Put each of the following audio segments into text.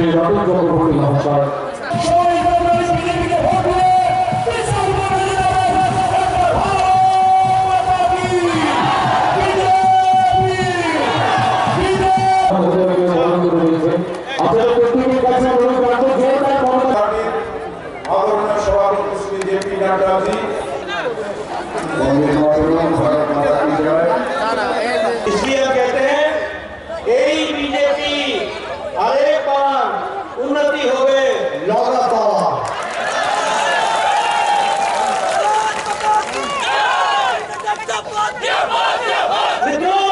শ্রী রতন চক্রবর্তী মহাশয়। इसलिए हम कहते हैं यही बीजेपी हर एक बार उन्नति हो गए लगातार। मित्रों,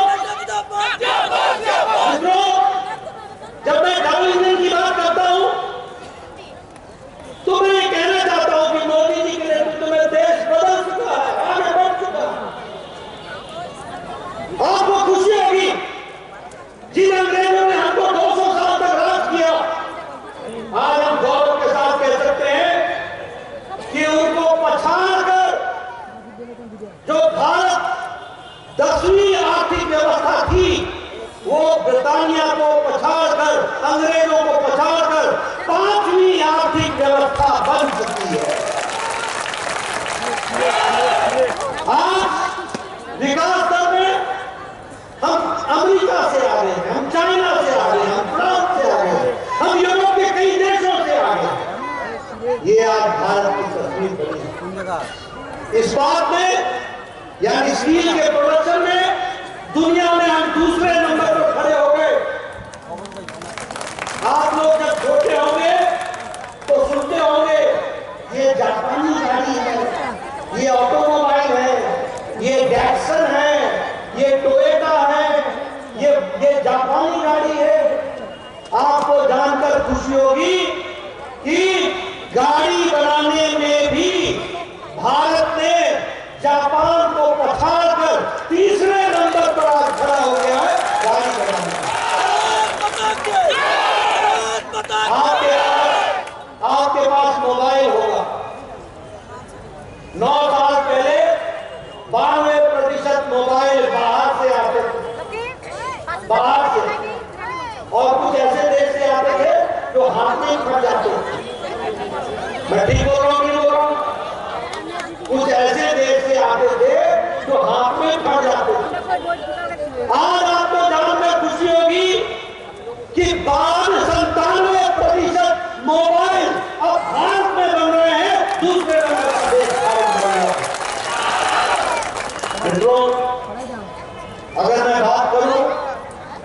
जब मैं डबल इंजन की बात करता हूं तो मैं कहना चाहता हूं कि मोदी जी के नेतृत्व में देश बदल चुका है, आगे बढ़ चुका है। आपको खुशी होगी जिन अंग्रेजों ने हमको 200 साल तक राज किया, आज हम गौरव के साथ कह सकते हैं कि उनको पछाड़कर जो भारत 10वीं आर्थिक व्यवस्था थी वो ब्रिटानिया को पछाड़कर, अंग्रेजों को पछाड़कर 5वीं आर्थिक व्यवस्था बन चुकी है। आज विकास दर में हम अमेरिका से आगे हैं, हम चाइना से आगे हैं, हम फ्रांस से आगे हैं, हम यूरोप के कई देशों से आगे हैं। ये आज भारत की तस्वीर बनी है। इस बात में यानी स्टील के प्रोडक्शन में दुनिया में हम दूसरे नंबर पर खड़े हो गए। आप लोग जब छोटे होंगे तो सुनते होंगे ये जापानी गाड़ी है, ये ऑटोमोबाइल है, ये डैटसन है, ये टोयोटा है, ये जापानी गाड़ी है। आपको जानकर खुशी होगी कि गाड़ी बनाने में भी भारत ने जापान को पछाड़कर तीसरे नंबर पर आज खड़ा हो गया है गाड़ी बनाने में। आपके पास मोबाइल होगा। 9 साल पहले 92% मोबाइल बाहर से आते थे, बाहर से, और कुछ ऐसे देश से आते थे जो हाथ में फट जाते थे। मैं ठीक बोल रहा हूँ नहीं बोल रहा हूँ? कुछ ऐसे देश से आते थे जो हाथ में फट जाते थे। आज आपको जानकर खुशी होगी कि 92% मोबाइल अब भारत में बन रहे हैं, दूसरे नंबर का देश भारत बन रहा है। मित्रों, अगर मैं बात करूं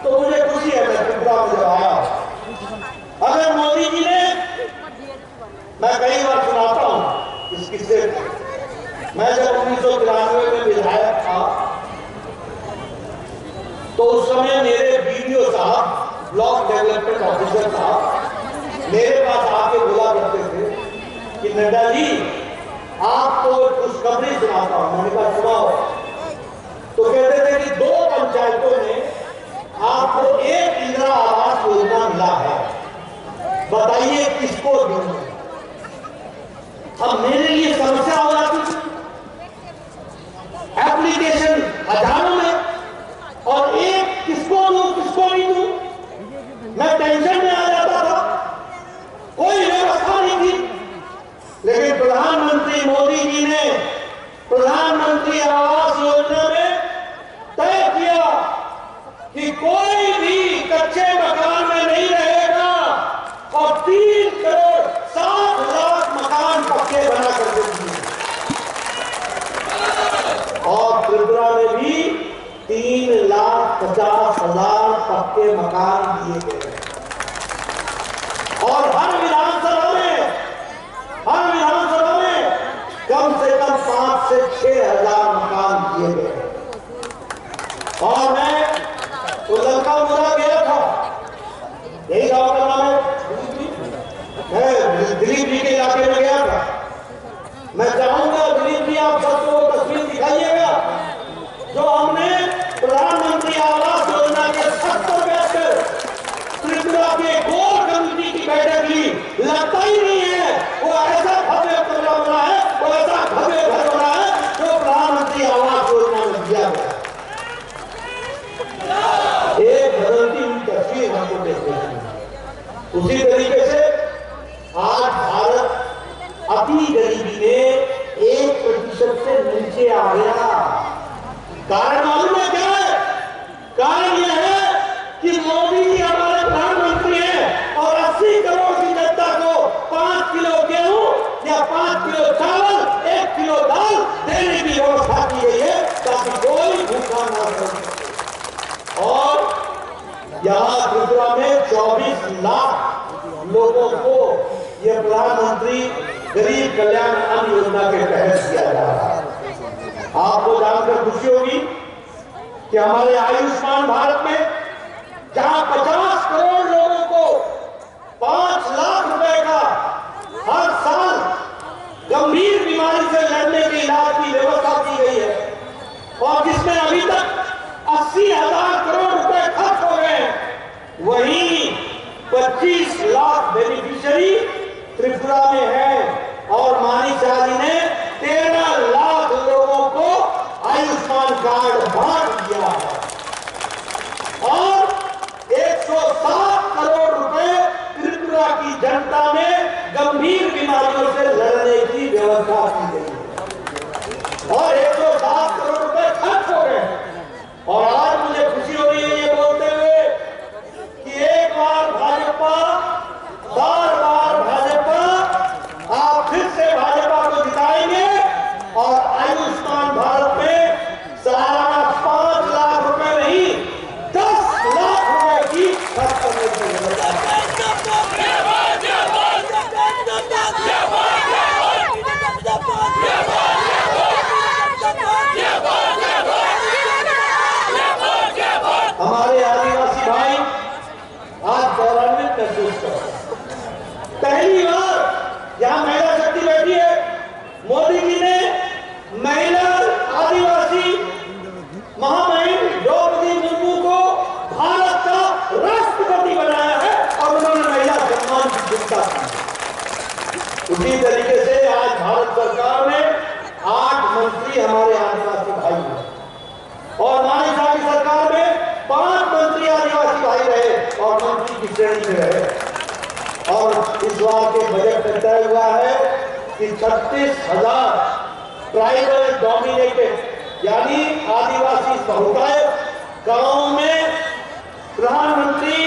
तो मुझे खुशी है, मैं त्रिपुरा में जब आया, अगर मोदी जी ने, मैं कई बार सुनाता हूं इस किस्से, मैं जब 1993 में विधायक था तो उस समय मेरे वीडियो साहब, ब्लॉक डेवलपमेंट ऑफिसर साहब मेरे पास आके बोला करते थे कि नड्डा जी आपको खुशखबरी सुनाता हूं। मैंने कहा सुनाओ। तो कहते थे कि 2 पंचायतों में आपको 1 इंदिरा आवास योजना मिला है, बताइए किसको देंगे। अब मेरे लिए समस्या हो जाती थी, एप्लीकेशन हजारों में, और एक किसको दूं किसको नहीं दूं, मैं टेंशन में आ जाता था। कोई व्यवस्था नहीं थी। लेकिन प्रधानमंत्री मोदी जी ने प्रधानमंत्री आवास योजना में तय किया कि कोई भी कच्चे मकान में नहीं रहेगा और 3 करोड़ 7 लाख मकान पक्के बना कर देंगे। और त्रिपुरा में भी 3,50,000 पक्के मकान दिए गए। और हर विधानसभा में कम से कम 5 से 6 हजार मकान दिए गए। और मैं तो लंका मुरा गया था, यही गांव का नाम है, दिलीप जी के इलाके में गया था। मैं चाहूंगा दिलीप जी आप सबको तस्वीर दिखाइएगा जो हमने प्रधानमंत्री आवास योजना के 70 बेड अति गरीबी में 1% से नीचे आ गया। कारण मालूम है क्या है? कारण यह है कि मोदी जी हमारे प्रधानमंत्री हैं और 80 करोड़ की जनता को 5 किलो गेहूं या 5 किलो चावल, 1 किलो दाल देने की व्यवस्था की गई है ताकि कोई भूखा ना रहे। और यहाँ त्रिपुरा में 24 लाख लोगों को यह प्रधानमंत्री गरीब कल्याण अन्न योजना के तहत किया जा रहा है। आपको जानकर खुशी होगी कि हमारे आयुष्मान भारत में जहां 50 करोड़ लोगों को 5 लाख रुपए का हर साल गंभीर बीमारी से लड़ने के इलाज की व्यवस्था की गई है और जिसमें अभी तक 80,000 करोड़ रुपए खर्च हो गए, वहीं 25 लाख बेनिफिशियरी त्रिपुरा में है और मानी शाह जी ने 13 लाख लोगों को आयुष्मान कार्ड बांट दिया है और 107 करोड़ रुपए त्रिपुरा की जनता में गंभीर बीमारियों से लड़ने की व्यवस्था की गई है और 107 करोड़ रुपए खर्च हो गए। और आज मुझे खुशी हो रही है ये बोलते हुए कि एक बार भाजपा, बार बार भाजपा, आप फिर से भाजपा को जिताएंगे और आयुष्मान भारत में सालाना 5 लाख रुपए नहीं 10 लाख रुपए की खर्च करने की व्यवस्था है। हमारे आदिवासी भाई आज गौरवान्वित महसूस कर रहे हैं। पहली बार यहां महिला शक्ति बैठी है। मोदी जी ने महिला आदिवासी महामहिम द्रौपदी मुर्मू को भारत का राष्ट्रपति बनाया है और उन्होंने महिला सम्मान की घोषणा की। उसी तरीके से आज भारत सरकार में 8 मंत्री हमारे आदिवासी भाई हैं और मानी शाह की सरकार में 5 मंत्री आदिवासी भाई रहे और मंत्री की श्रेणी में रहे। और इस बार के बजट में तय हुआ है कि 36,000 ट्राइबल डोमिनेटेड यानी आदिवासी बहुतायत गांवों में प्रधानमंत्री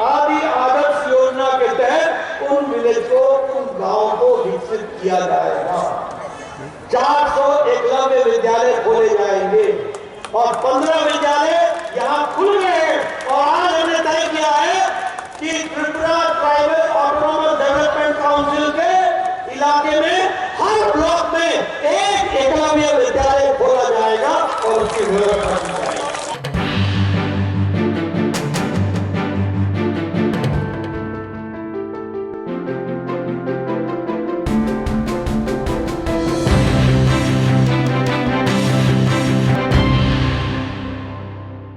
आदि आदर्श योजना के तहत उन विलेज को, उन गांवों को विकसित किया जाएगा। 400 एकलव्य विद्यालय खोले जाएंगे और 15 विद्यालय यहाँ खुल गए हैं और आज हमने तय किया है कि Tripura tribal autonomous development council के इलाके में हर ब्लॉक में एक एकलव्य विद्यालय खोला जाएगा और उसकी व्यवस्था की जाएगी।